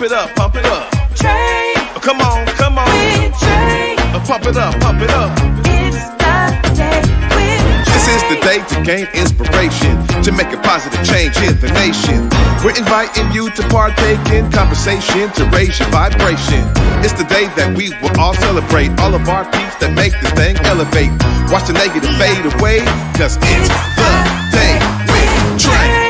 Pump it up, pump it up. Trae. Come on, come on. With Trae. Pump it up, pump it up. It's the day with Trae. This is the day to gain inspiration, to make a positive change in the nation. We're inviting you to partake in conversation to raise your vibration. It's the day that we will all celebrate all of our peace that make this thing elevate. Watch the negative fade away, cause it's the day with Trae.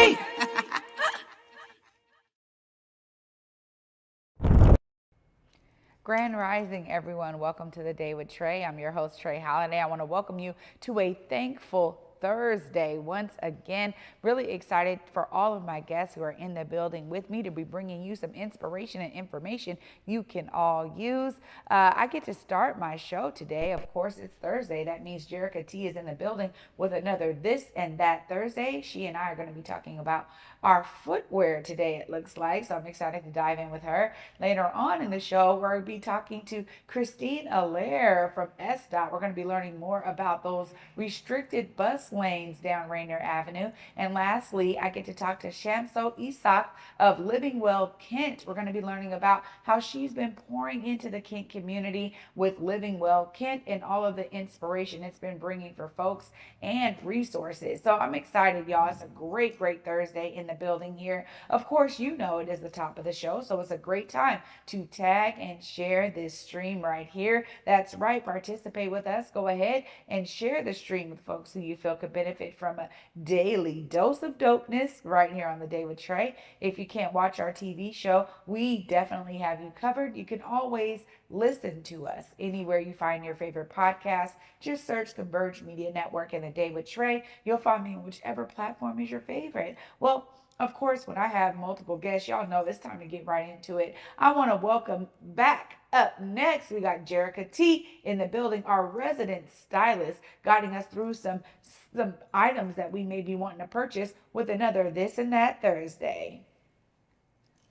Grand Rising, everyone. Welcome to the Day with Trae. I'm your host, Trae Halliday. I want to welcome you to a thankful Thursday once again. Really excited for all of my guests who are in the building with me to be bringing you some inspiration and information you can all use. I get to start my show today. Of course, it's Thursday. That means Jerica T is in the building with another This and That Thursday. She and I are going to be talking about our footwear today, it looks like. So I'm excited to dive in with her. Later on in the show, we're going to be talking to Christine Alar from SDOT. We're going to be learning more about those restricted bus lanes down Rainier Avenue. And lastly, I get to talk to Shamso Issak of Living Well Kent. We're going to be learning about how she's been pouring into the Kent community with Living Well Kent and all of the inspiration it's been bringing for folks and resources. So I'm excited, y'all. It's a great Thursday in the building here. Of course, you know it is the top of the show, so it's a great time to tag and share this stream right here. That's right. Participate with us. Go ahead and share the stream with folks who you feel could benefit from a daily dose of dopeness right here on the Day with Trae. If you can't watch our TV show, we definitely have you covered. You can always listen to us anywhere you find your favorite podcast. Just search Converge Media Network and the Day with Trae. You'll find me on whichever platform is your favorite. Well, of course, when I have multiple guests, y'all know it's time to get right into it. I want to welcome back. Up next, we got Jerica T in the building, our resident stylist, guiding us through some items that we may be wanting to purchase with another This and That Thursday.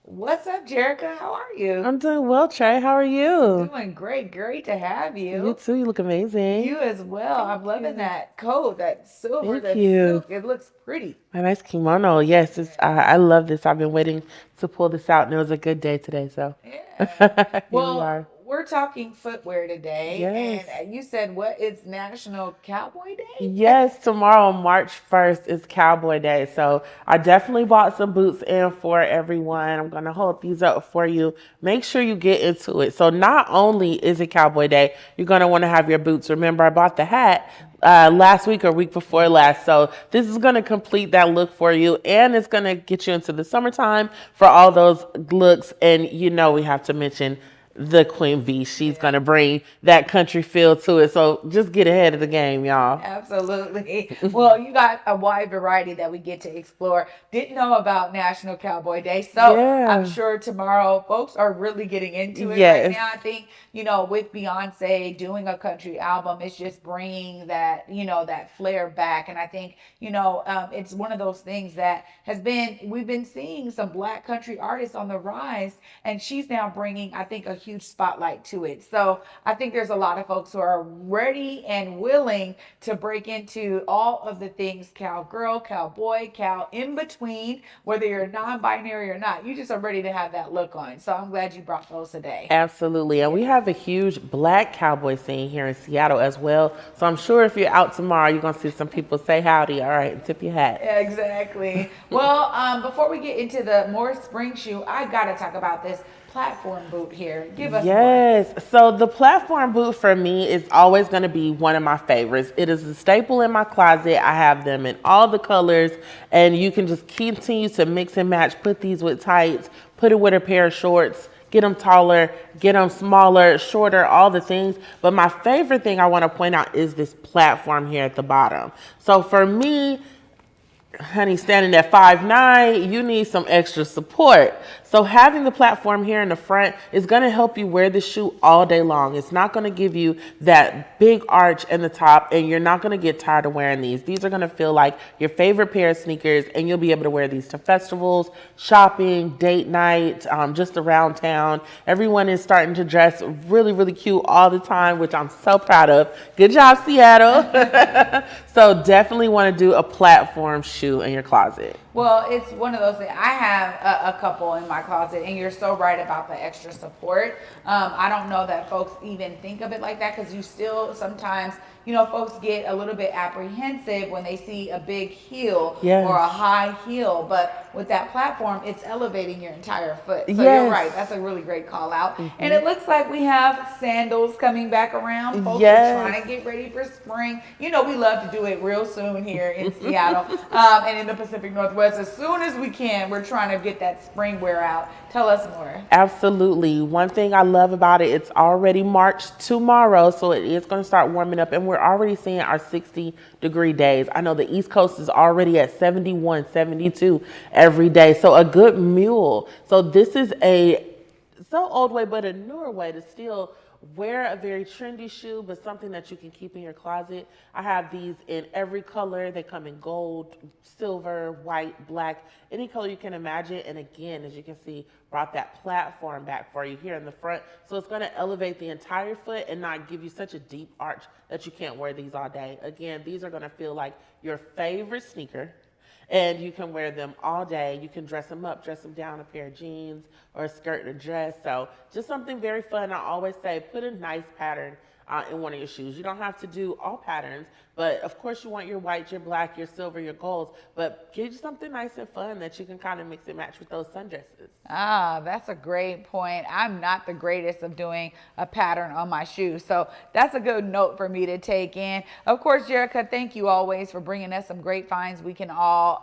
What's up, Jerica? How are you? I'm doing well, Trae. How are you? Doing great. Great to have you. You too. You look amazing. You as well. I'm loving that coat, that silver, that you. silk. It looks pretty. My nice kimono. Yes, I love this. I've been waiting to pull this out, and it was a good day today. So, yeah. Well, we are. We're talking footwear today. Yes. And you said what? It's National Cowboy Day? Yes, tomorrow, March 1st, is Cowboy Day. So I definitely bought some boots in for everyone. I'm going to hold these up for you. Make sure you get into it. So not only is it Cowboy Day, you're going to want to have your boots. Remember, I bought the hat last week or week before last. So this is going to complete that look for you. And it's going to get you into the summertime for all those looks. And you know we have to mention the Queen Bee. She's going to bring that country feel to it. So just get ahead of the game, y'all. Absolutely. Well, you got a wide variety that we get to explore. Didn't know about National Cowboy Day. So Yeah. I'm sure tomorrow folks are really getting into it Yes. right now. I think, you know, with Beyonce doing a country album, it's just bringing that, you know, that flair back. And I think, you know, it's one of those things that we've been seeing some Black country artists on the rise, and she's now bringing, I think, a huge spotlight to it. So I think there's a lot of folks who are ready and willing to break into all of the things cowgirl, cowboy, cow in between, whether you're non-binary or not. You just are ready to have that look on. So I'm glad you brought those today. Absolutely. And we have a huge Black cowboy scene here in Seattle as well. So I'm sure if you're out tomorrow, you're going to see some people say howdy. All right, and tip your hat. Exactly. Well, before we get into the more spring shoe, I got to talk about this platform boot here. Give us Yes. So the platform boot for me is always going to be one of my favorites. It is a staple in my closet. I have them in all the colors, and you can just continue to mix and match. Put these with tights, put it with a pair of shorts, get them taller, get them smaller, shorter, all the things. But my favorite thing I want to point out is this platform here at the bottom. So for me, honey, standing at 5'9", you need some extra support. So having the platform here in the front is going to help you wear the shoe all day long. It's not going to give you that big arch in the top, and you're not going to get tired of wearing these. These are going to feel like your favorite pair of sneakers, and you'll be able to wear these to festivals, shopping, date night, just around town. Everyone is starting to dress really, really cute all the time, which I'm so proud of. Good job, Seattle. So definitely want to do a platform shoe in your closet. Well, it's one of those things. I have a couple in my closet, and you're so right about the extra support. I don't know that folks even think of it like that, because you still sometimes, you know, folks get a little bit apprehensive when they see a big heel or a high heel. But with that platform, it's elevating your entire foot. So you're right. That's a really great call out. And it looks like we have sandals coming back around. Folks are trying to get ready for spring. You know, we love to do it real soon here in Seattle and in the Pacific Northwest. As soon as we can, we're trying to get that spring wear out. Tell us more. Absolutely. One thing I love about it, it's already March tomorrow, so it is going to start warming up, and we're already seeing our 60-degree days. I know the East Coast is already at 71, 72 every day, so a good mule. So this is a so old way, but a newer way to still wear a very trendy shoe, but something that you can keep in your closet. I have these in every color. They come in gold, silver, white, black, any color you can imagine. And again, as you can see, brought that platform back for you here in the front. So it's going to elevate the entire foot and not give you such a deep arch that you can't wear these all day. Again, these are going to feel like your favorite sneaker. And you can wear them all day. You can dress them up, dress them down, a pair of jeans or a skirt and a dress. So just something very fun. I always say put a nice pattern in one of your shoes. You don't have to do all patterns, but of course you want your white, your black, your silver, your golds, but get you something nice and fun that you can kind of mix and match with those sundresses. Ah, that's a great point. I'm not the greatest of doing a pattern on my shoes, so that's a good note for me to take in. Of course, Jerica, thank you always for bringing us some great finds we can all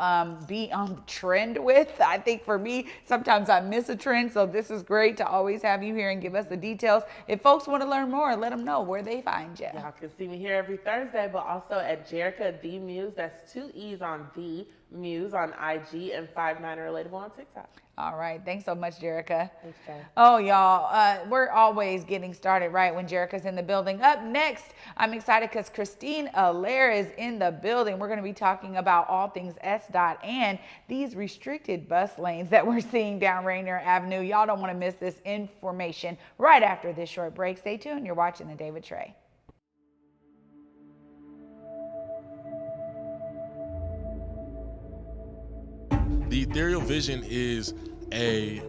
be on trend with. I think for me, sometimes I miss a trend, so this is great to always have you here and give us the details. If folks want to learn more, let them know where they find you. Y'all can see me here every Thursday, but also at Jerica the Muse. That's 2 E's on the Muse on IG and 59 Relatable on TikTok. All right. Thanks so much, Jerica. Thanks, Jay. Oh, y'all, we're always getting started right when Jerica's in the building. Up next, I'm excited because Christine Alar is in the building. We're going to be talking about all things SDOT and these restricted bus lanes that we're seeing down Rainier Avenue. Y'all don't want to miss this information right after this short break. Stay tuned. You're watching The Day with Trae. The ethereal vision is a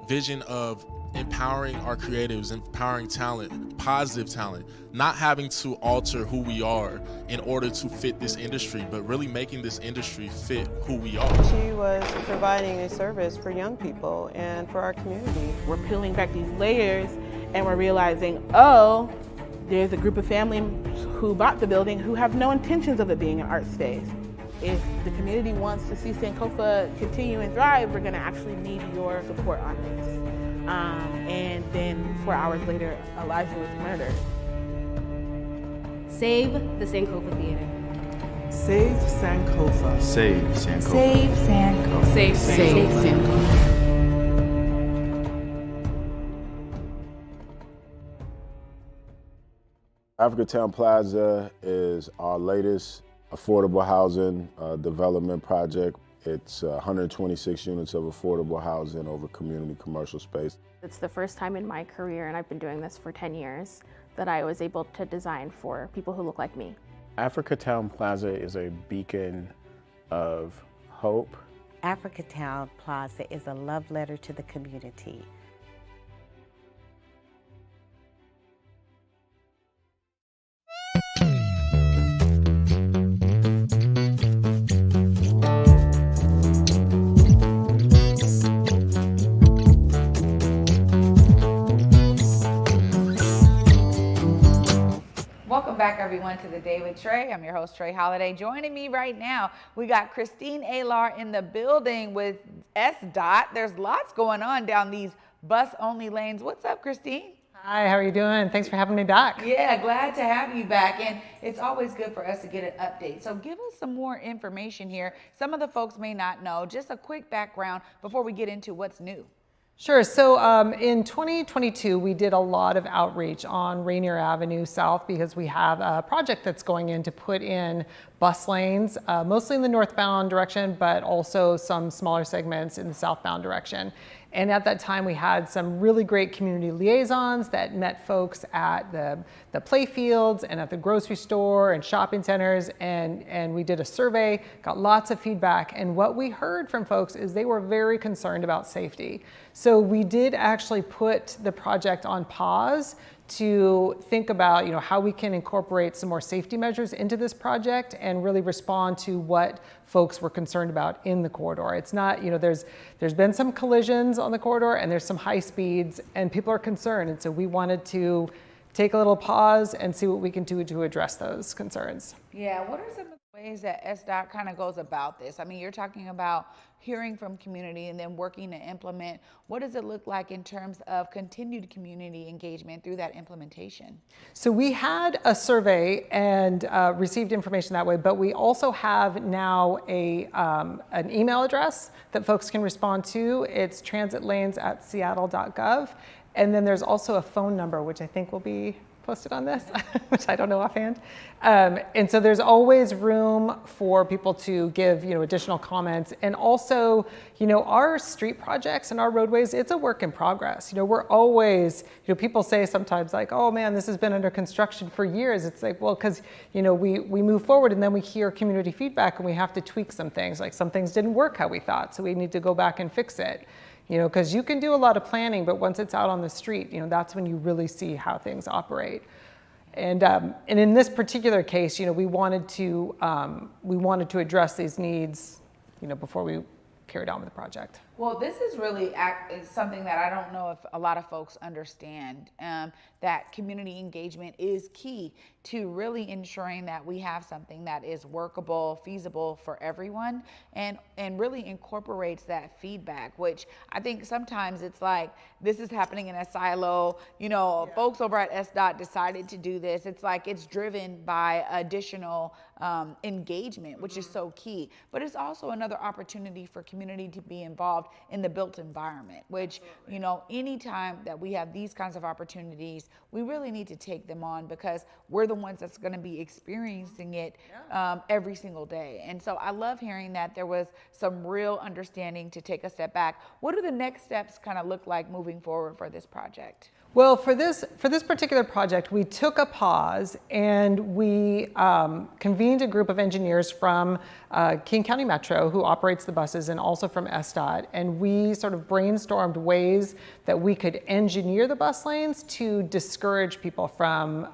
vision of empowering our creatives, empowering talent, positive talent, not having to alter who we are in order to fit this industry, but really making this industry fit who we are. She was providing a service for young people and for our community. We're peeling back these layers and we're realizing, oh, there's a group of families who bought the building who have no intentions of it being an art space. If the community wants to see Sankofa continue and thrive, we're going to actually need your support on this. And then 4 hours later, Elijah was murdered. Save the Sankofa Theater. Save Sankofa. Save Sankofa. Save Sankofa. Save Sankofa. Africatown Plaza is our latest affordable housing development project. It's 126 units of affordable housing over community commercial space. It's the first time in my career, and I've been doing this for 10 years, that I was able to design for people who look like me. Africatown Plaza is a beacon of hope. Africatown Plaza is a love letter to the community. Welcome back, everyone, to The Day with Trae. I'm your host, Trae Holiday. Joining me right now, we got Christine Alar in the building with SDOT. There's lots going on down these bus-only lanes. What's up, Christine? Hi, how are you doing? Thanks for having me back. Yeah, glad to have you back. And it's always good for us to get an update. So give us some more information here. Some of the folks may not know. Just a quick background before we get into what's new. Sure. So in 2022, we did a lot of outreach on Rainier Avenue South because we have a project that's going in to put in bus lanes, mostly in the northbound direction, but also some smaller segments in the southbound direction. And at that time, we had some really great community liaisons that met folks at the play fields and at the grocery store and shopping centers. And we did a survey, got lots of feedback. And what we heard from folks is they were very concerned about safety. So we did actually put the project on pause to think about, how we can incorporate some more safety measures into this project and really respond to what folks were concerned about in the corridor. It's not, there's been some collisions on the corridor and there's some high speeds and people are concerned. And so we wanted to take a little pause and see what we can do to address those concerns. Yeah, what are some of the ways that SDOT kind of goes about this? I mean, you're talking about hearing from community and then working to implement. What does it look like in terms of continued community engagement through that implementation? So we had a survey and received information that way, but we also have now an email address that folks can respond to. It's transitlanes@seattle.gov. And then there's also a phone number, which I think will be posted on this, which I don't know offhand. And so there's always room for people to give, additional comments. And also, our street projects and our roadways, it's a work in progress. We're always, people say sometimes like, oh man, this has been under construction for years. It's like, well, because, we move forward and then we hear community feedback and we have to tweak some things. Like some things didn't work how we thought, so we need to go back and fix it. Because you can do a lot of planning, but once it's out on the street, that's when you really see how things operate. And in this particular case, we wanted to address these needs, before we carried on with the project. Well, this is really something that I don't know if a lot of folks understand, that community engagement is key to really ensuring that we have something that is workable, feasible for everyone, and really incorporates that feedback, which I think sometimes it's like, this is happening in a silo, folks over at SDOT decided to do this. It's like it's driven by additional engagement, which is so key. But it's also another opportunity for community to be involved in the built environment, which, anytime that we have these kinds of opportunities, we really need to take them on because we're the ones that's going to be experiencing it every single day. And so I love hearing that there was some real understanding to take a step back. What do the next steps kind of look like moving forward for this project? Well, for this particular project, we took a pause and we convened a group of engineers from King County Metro, who operates the buses, and also from SDOT, and we sort of brainstormed ways that we could engineer the bus lanes to discourage people from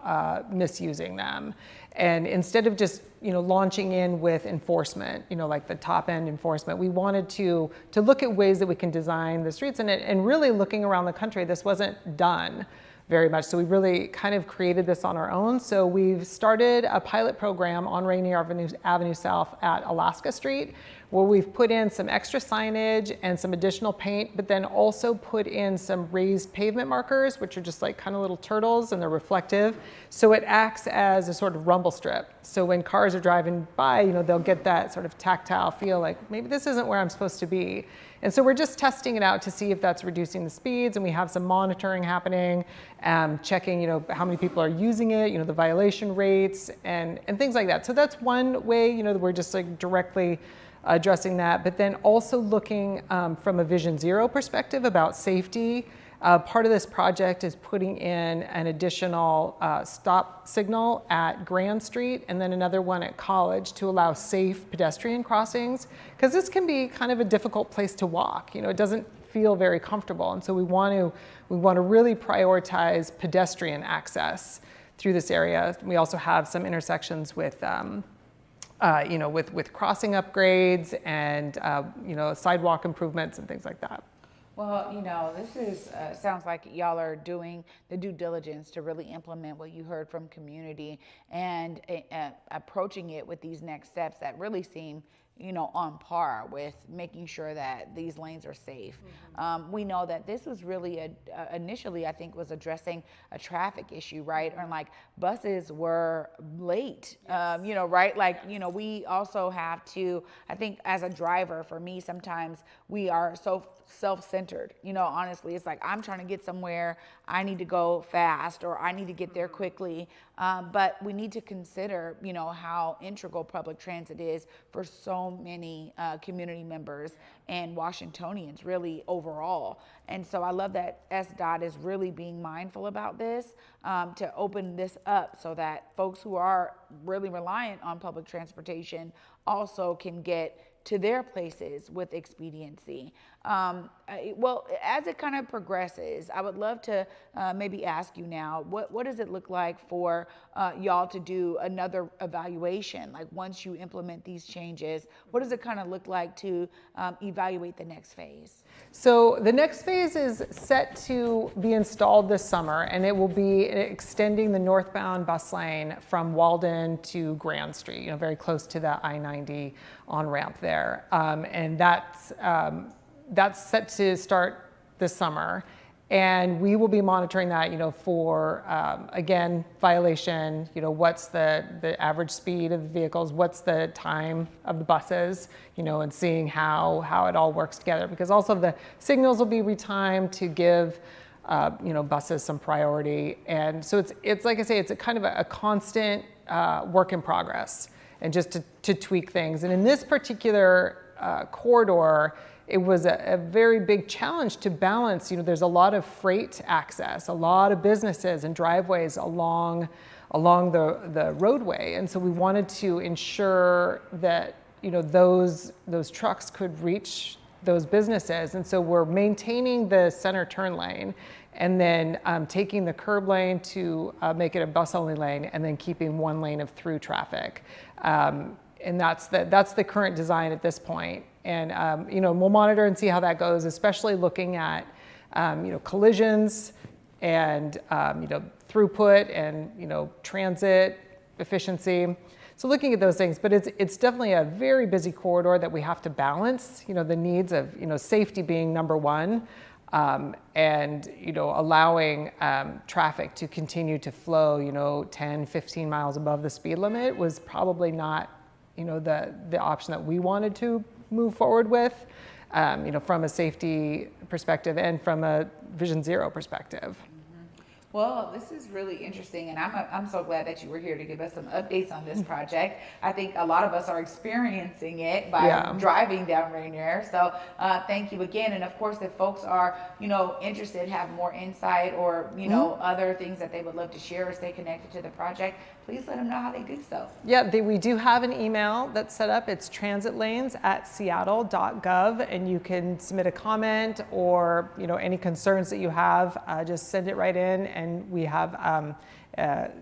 misusing them. And instead of just launching in with enforcement, like the top end enforcement, we wanted to look at ways that we can design the streets, and really looking around the country, this wasn't done very much. So we really kind of created this on our own. So we've started a pilot program on Rainier Avenue South at Alaska Street, where we've put in some extra signage and some additional paint, but then also put in some raised pavement markers, which are just like kind of little turtles, and they're reflective. So it acts as a sort of rumble strip. So when cars are driving by, they'll get that sort of tactile feel like maybe this isn't where I'm supposed to be. And so we're just testing it out to see if that's reducing the speeds, and we have some monitoring happening, checking, how many people are using it, the violation rates and things like that. So that's one way, that we're just like directly addressing that, but then also looking from a Vision Zero perspective about safety. Part of this project is putting in an additional stop signal at Grand Street and then another one at College to allow safe pedestrian crossings, because this can be kind of a difficult place to walk. It doesn't feel very comfortable, and so we want to really prioritize pedestrian access through this area. We also have some intersections with with crossing upgrades and sidewalk improvements and things like that. Well, this is sounds like y'all are doing the due diligence to really implement what you heard from community and approaching it with these next steps that really seem on par with making sure that these lanes are safe. Mm-hmm. We know that this was really initially, I think, was addressing a traffic issue, right? Or like buses were late, yes. Right? Like, we also have to, I think as a driver, for me, sometimes we are so self-centered, honestly. It's like, I'm trying to get somewhere, I need to go fast, or I need to get there quickly. But we need to consider, how integral public transit is for so many community members and Washingtonians really overall. And so I love that SDOT is really being mindful about this to open this up so that folks who are really reliant on public transportation also can get to their places with expediency. Well, as it kind of progresses, I would love to maybe ask you now, what does it look like for y'all to do another evaluation? Like once you implement these changes, what does it kind of look like to evaluate the next phase? So the next phase is set to be installed this summer, and it will be extending the northbound bus lane from Walden to Grand Street, very close to the I-90 on-ramp there. And that's set to start this summer. And we will be monitoring that, for, again, violation, what's the average speed of the vehicles, what's the time of the buses, and seeing how it all works together. Because also the signals will be retimed to give, buses some priority. And so it's like I say, it's a kind of a constant work in progress, and just to tweak things. And in this particular corridor, it was a very big challenge to balance. There's a lot of freight access, a lot of businesses and driveways along the roadway. And so we wanted to ensure that, those trucks could reach those businesses. And so we're maintaining the center turn lane, and then taking the curb lane to make it a bus only lane, and then keeping one lane of through traffic. And that's the current design at this point. And we'll monitor and see how that goes, especially looking at collisions and throughput and transit efficiency. So looking at those things, but it's definitely a very busy corridor that we have to balance. The needs of safety being number one, and allowing traffic to continue to flow 10, 15 miles above the speed limit was probably not the option that we wanted to move forward with, from a safety perspective and from a Vision Zero perspective. Well, this is really interesting, and I'm so glad that you were here to give us some updates on this project. I think a lot of us are experiencing it by driving down Rainier. So thank you again. And of course, if folks are interested, have more insight, or other things that they would love to share or stay connected to the project, please let them know how they do so. Yeah, we do have an email that's set up. It's transitlanes@seattle.gov, and you can submit a comment or any concerns that you have. Just send it right in, and we have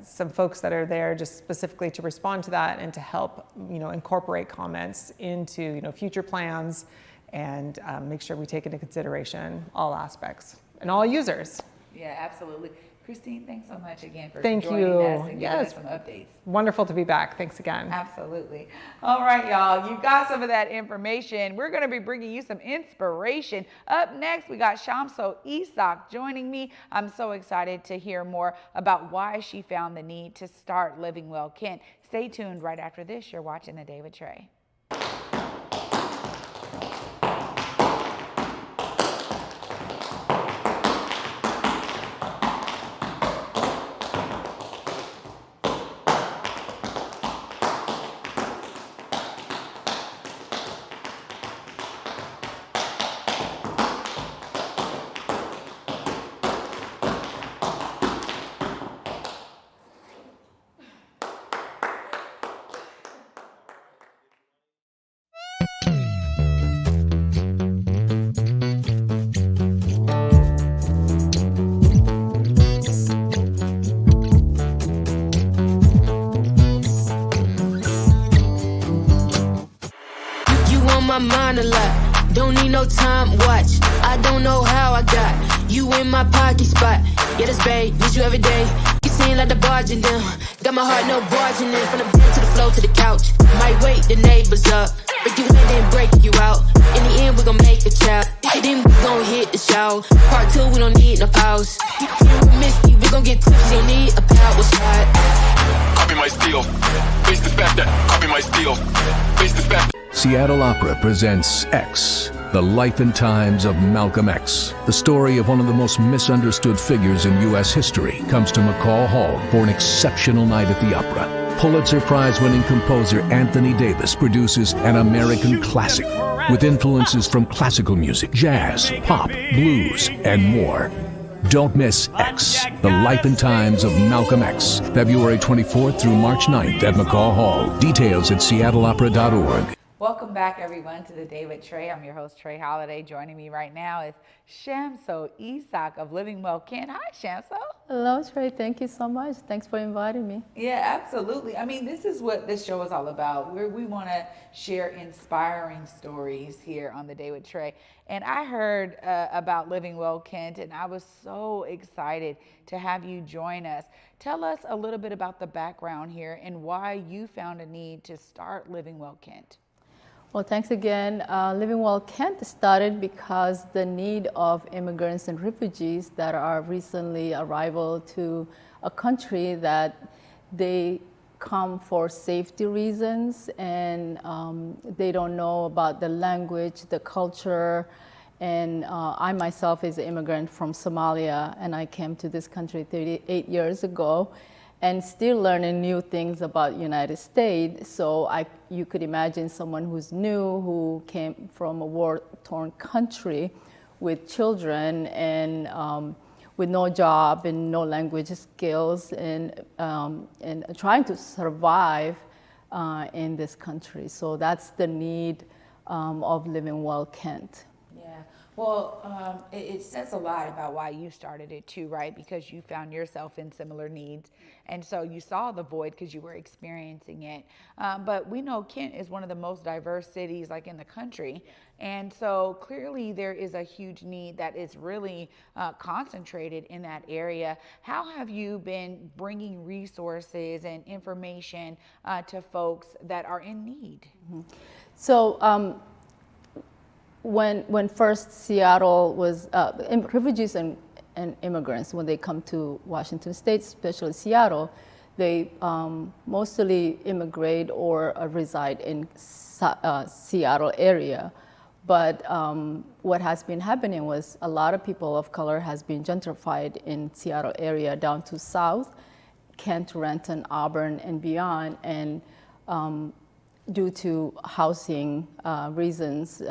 some folks that are there just specifically to respond to that and to help incorporate comments into future plans, and make sure we take into consideration all aspects and all users. Yeah, absolutely. Christine, thanks so much again for joining us and giving us some updates. Wonderful to be back. Thanks again. Absolutely. All right, y'all. You got some of that information. We're going to be bringing you some inspiration. Up next, we got Shamso Issak joining me. I'm so excited to hear more about why she found the need to start Living Well Kent. Stay tuned. Right after this, you're watching The Day with Trae. My mind a lot, don't need no time watch. I don't know how I got you in my pocket spot. Yeah, that's babe, need you every day. You seem like the barging down, got my heart no barging in. From the bed to the floor to the couch, might wake the neighbors up, break you in then break you out. In the end we gon' make a child, then we gon' hit the shower. Part 2 we don't need no pause. You miss me, we gon' get tipsy, don't need a power slide. Copy my steel, face the fact that copy my steel, face the fact. Seattle Opera presents X, The Life and Times of Malcolm X. The story of one of the most misunderstood figures in U.S. history comes to McCall Hall for an exceptional night at the opera. Pulitzer Prize-winning composer Anthony Davis produces an American classic with influences from classical music, jazz, pop, blues, and more. Don't miss X, The Life and Times of Malcolm X, February 24th through March 9th at McCall Hall. Details at seattleopera.org. Welcome back, everyone, to the Day with Trae. I'm your host, Trae Holiday. Joining me right now is Shamso Issak of Living Well Kent. Hi, Shamso. Hello, Trae. Thank you so much. Thanks for inviting me. Yeah, absolutely. I mean, this is what this show is all about. We want to share inspiring stories here on the Day with Trae. And I heard about Living Well Kent, and I was so excited to have you join us. Tell us a little bit about the background here and why you found a need to start Living Well Kent. Well, thanks again. Living Well Kent started because the need of immigrants and refugees that are recently arrival to a country that they come for safety reasons and they don't know about the language, the culture. And I myself is an immigrant from Somalia, and I came to this country 38 years ago. And still learning new things about United States. So you could imagine someone who's new, who came from a war-torn country with children and with no job and no language skills and trying to survive in this country. So that's the need of Living Well Kent. Well, it says a lot about why you started it too, right? Because you found yourself in similar needs. And so you saw the void because you were experiencing it. But we know Kent is one of the most diverse cities like in the country. And so clearly there is a huge need that is really concentrated in that area. How have you been bringing resources and information to folks that are in need? Mm-hmm. So, when first Seattle was, refugees and immigrants, when they come to Washington State, especially Seattle, they mostly immigrate or reside in Seattle area. But what has been happening was a lot of people of color has been gentrified in Seattle area down to south, Kent, Renton, Auburn, and beyond. And due to housing reasons,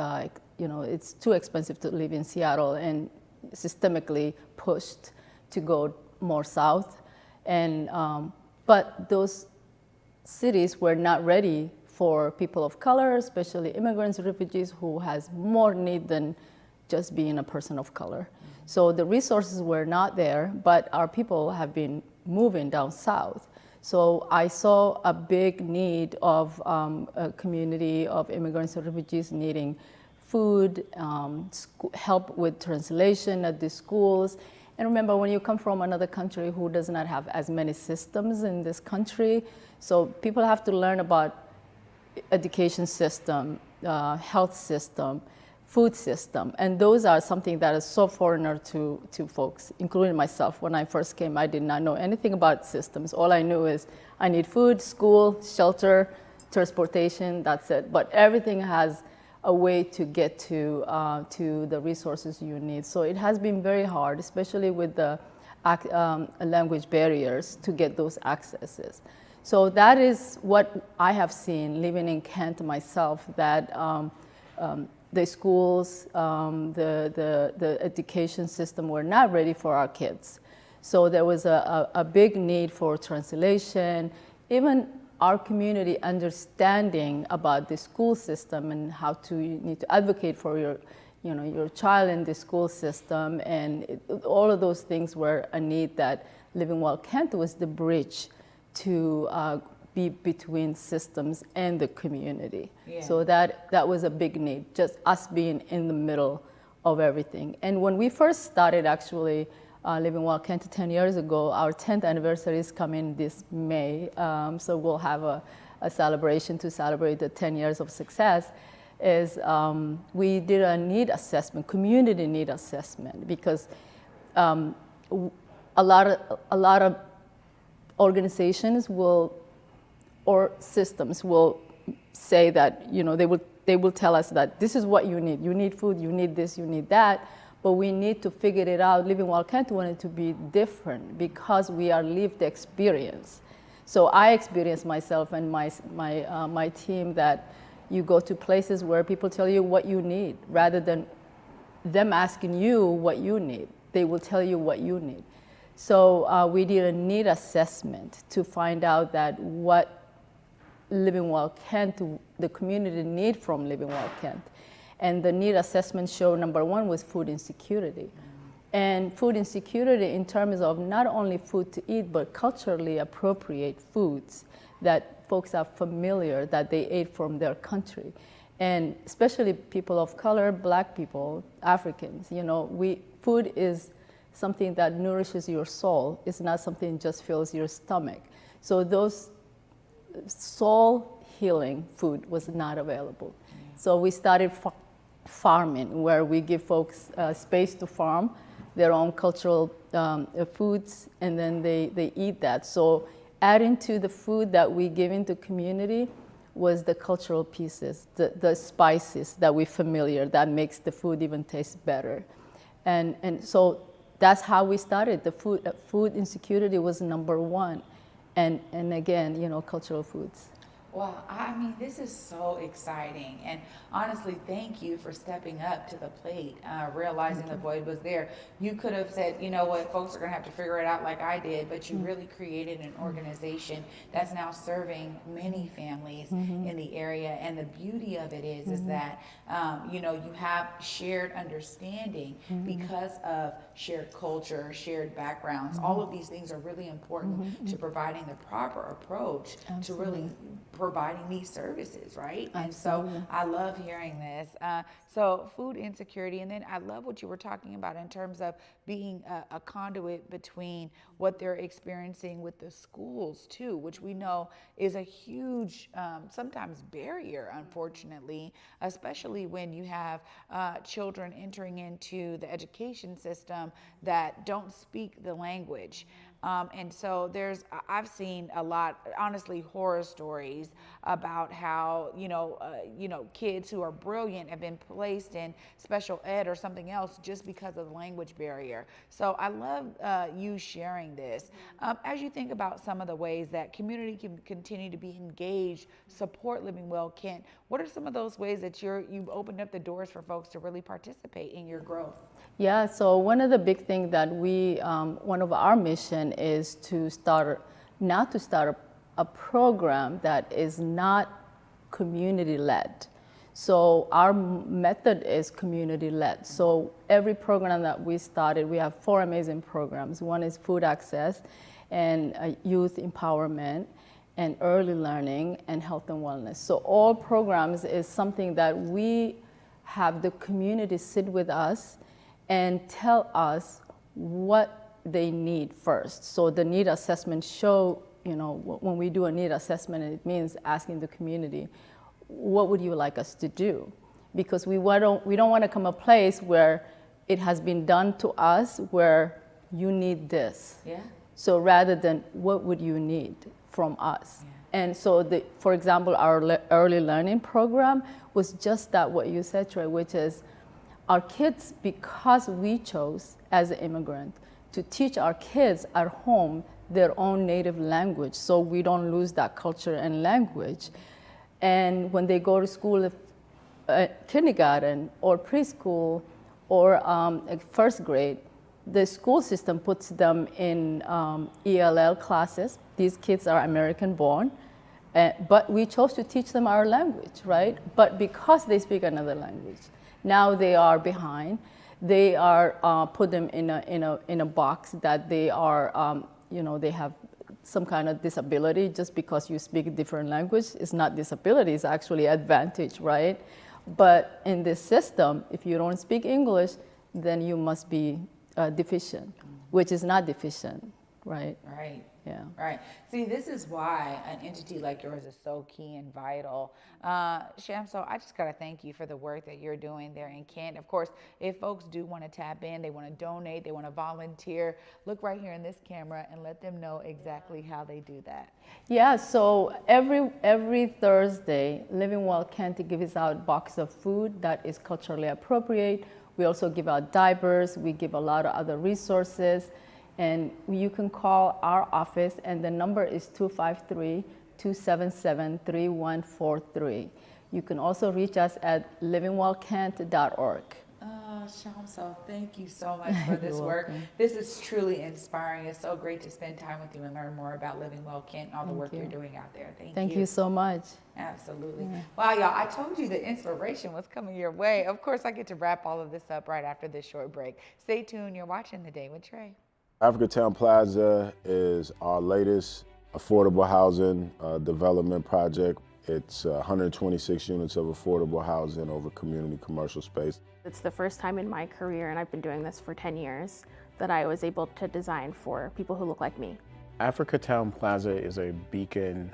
it's too expensive to live in Seattle and systemically pushed to go more south. And, but those cities were not ready for people of color, especially immigrants, refugees, who has more need than just being a person of color. So the resources were not there, but our people have been moving down south. So I saw a big need of a community of immigrants and refugees needing food, help with translation at the schools. And remember, when you come from another country who does not have as many systems in this country, so people have to learn about education system, health system, food system. And those are something that is so foreigner to folks, including myself. When I first came, I did not know anything about systems. All I knew is I need food, school, shelter, transportation, that's it. But everything has a way to get to the resources you need. So it has been very hard, especially with the language barriers, to get those accesses. So that is what I have seen living in Kent myself, that the schools, the education system were not ready for our kids. So there was a big need for translation, even our community understanding about the school system and how you need to advocate for your child in the school system, and all of those things were a need that Living Well Kent was the bridge to be between systems and the community. Yeah. So that was a big need, just us being in the middle of everything. And when we first started actually Living Well Kent 10 years ago, our 10th anniversary is coming this May. So we'll have a celebration to celebrate the 10 years of success. We did a need assessment, community need assessment, because a lot of organizations or systems will say that, they will tell us that this is what you need. You need food, you need this, you need that. But we need to figure it out. Living Well Kent wanted to be different because we are lived experience. So I experienced myself and my team that you go to places where people tell you what you need rather than them asking you what you need. They will tell you what you need. So we did a need assessment to find out that what Living Well Kent, the community need from Living Well Kent. And the need assessment showed number one was food insecurity. And food insecurity in terms of not only food to eat, but culturally appropriate foods that folks are familiar that they ate from their country. And especially people of color, Black people, Africans, food is something that nourishes your soul. It's not something that just fills your stomach. So those soul healing food was not available. So we started farming, where we give folks space to farm their own cultural foods, and then they eat that. So adding to the food that we give into community was the cultural pieces, the spices that we're familiar, that makes the food even taste better. And so that's how we started. The food insecurity was number one. And again, cultural foods. Well, I mean, this is so exciting. And honestly, thank you for stepping up to the plate, realizing the void was there. You could have said, you know what, folks are going to have to figure it out like I did, but you really created an organization that's now serving many families in the area. And the beauty of it is that, you have shared understanding because of shared culture, shared backgrounds. All of these things are really important to providing the proper approach to really providing these services, right? And so I love hearing this. So food insecurity, and then I love what you were talking about in terms of being a conduit between what they're experiencing with the schools too, which we know is a huge, sometimes barrier, unfortunately, especially when you have children entering into the education system that don't speak the language. And so I've seen a lot, honestly, horror stories about how, kids who are brilliant have been placed in special ed or something else just because of the language barrier. So I love you sharing this. As you think about some of the ways that community can continue to be engaged, support Living Well Kent, what are some of those ways that you've opened up the doors for folks to really participate in your growth? Yeah, so one of the big things that one of our mission is to start a program that is not community-led. So our method is community-led. So every program that we started, we have 4 amazing programs. One is food access and youth empowerment and early learning and health and wellness. So all programs is something that we have the community sit with us and tell us what they need first. So the need assessment show, when we do a need assessment, it means asking the community, what would you like us to do? Because we don't want to come a place where it has been done to us where you need this. Yeah. So rather than what would you need from us? Yeah. And so for example, our early learning program was just that, what you said, Trae, which is our kids, because we chose as an immigrant to teach our kids at home their own native language so we don't lose that culture and language. And when they go to school, kindergarten or preschool or first grade, the school system puts them in ELL classes. These kids are American born, but we chose to teach them our language, right? But because they speak another language, now they are behind. They are put them in a box that they are, they have some kind of disability. Just because you speak a different language, it's not disability, it's actually advantage, right? But in this system, if you don't speak English, then you must be deficient, which is not deficient, right? Right. Yeah. Right. See, this is why an entity like yours is so key and vital. Shamso, I just got to thank you for the work that you're doing there in Kent. Of course, if folks do want to tap in, they want to donate, they want to volunteer, look right here in this camera and let them know exactly how they do that. Yeah, so every Thursday, Living Well Kent gives out a box of food that is culturally appropriate. We also give out diapers. We give a lot of other resources. And you can call our office, and the number is 253-277-3143. You can also reach us at livingwellkent.org. Shamso, thank you so much for this work. This is truly inspiring. It's so great to spend time with you and learn more about Living Well Kent and all the work you're doing out there. Thank you so much. Absolutely. Wow, y'all, I told you the inspiration was coming your way. Of course, I get to wrap all of this up right after this short break. Stay tuned. You're watching The Day with Trae. Africatown Plaza is our latest affordable housing development project. It's 126 units of affordable housing over community commercial space. It's the first time in my career, and I've been doing this for 10 years, that I was able to design for people who look like me. Africatown Plaza is a beacon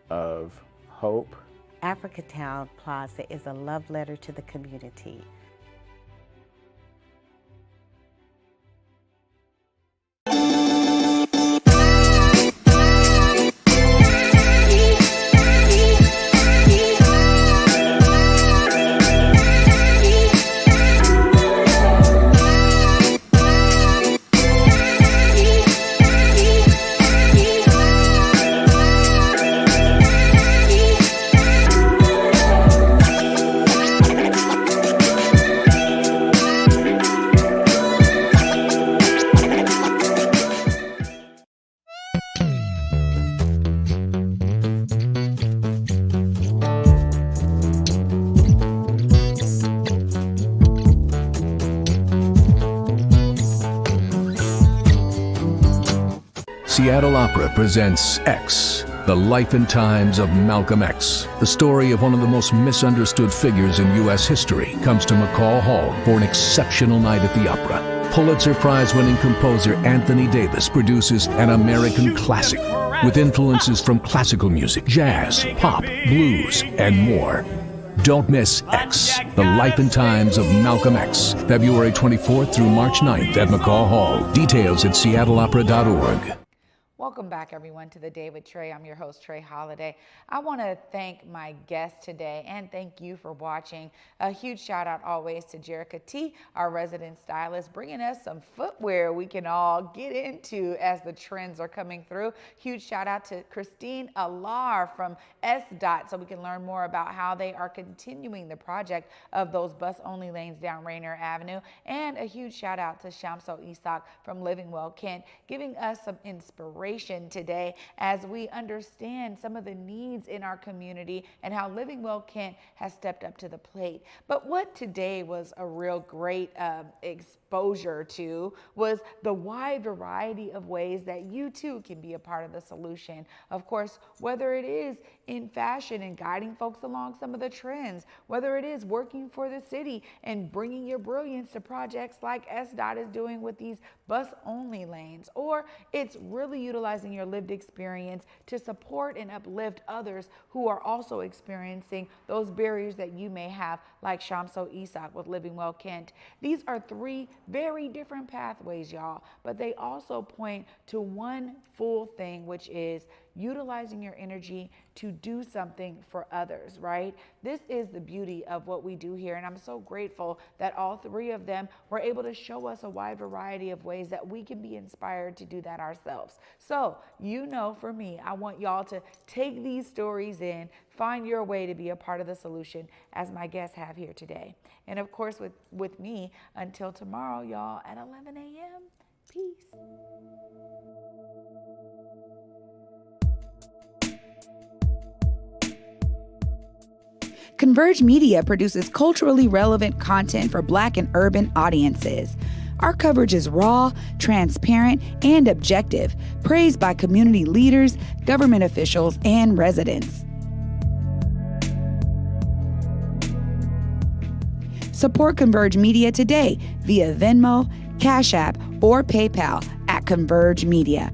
of hope. Africatown Plaza is a love letter to the community. Seattle Opera presents X, The Life and Times of Malcolm X. The story of one of the most misunderstood figures in U.S. history comes to McCall Hall for an exceptional night at the Opera. Pulitzer Prize-winning composer Anthony Davis produces an American classic with influences from classical music, jazz, pop, blues, and more. Don't miss X, The Life and Times of Malcolm X, February 24th through March 9th at McCall Hall. Details at seattleopera.org. Welcome back, everyone, to The Day with Trae. I'm your host, Trae Holiday. I want to thank my guest today and thank you for watching. A huge shout out always to Jerica T, our resident stylist, bringing us some footwear we can all get into as the trends are coming through. Huge shout out to Christine Alar from SDOT so we can learn more about how they are continuing the project of those bus-only lanes down Rainier Avenue. And a huge shout out to Shamso Issak from Living Well Kent, giving us some inspiration today as we understand some of the needs in our community and how Living Well Kent has stepped up to the plate. But what today was a real great exposure to was the wide variety of ways that you too can be a part of the solution. Of course, whether it is in fashion and guiding folks along some of the trends, whether it is working for the city and bringing your brilliance to projects like SDOT is doing with these bus-only lanes, or it's really utilizing your lived experience to support and uplift others who are also experiencing those barriers that you may have, like Shamso Issak with Living Well Kent. These are three very different pathways, y'all, but they also point to one full thing, which is utilizing your energy to do something for others, right? This is the beauty of what we do here, and I'm so grateful that all three of them were able to show us a wide variety of ways that we can be inspired to do that ourselves. So, you know, for me, I want y'all to take these stories in, find your way to be a part of the solution, as my guests have here today. And of course, with me, until tomorrow, y'all, at 11 a.m., peace. Converge Media produces culturally relevant content for Black and urban audiences. Our coverage is raw, transparent, and objective, praised by community leaders, government officials, and residents. Support Converge Media today via Venmo, Cash App, or PayPal at Converge Media.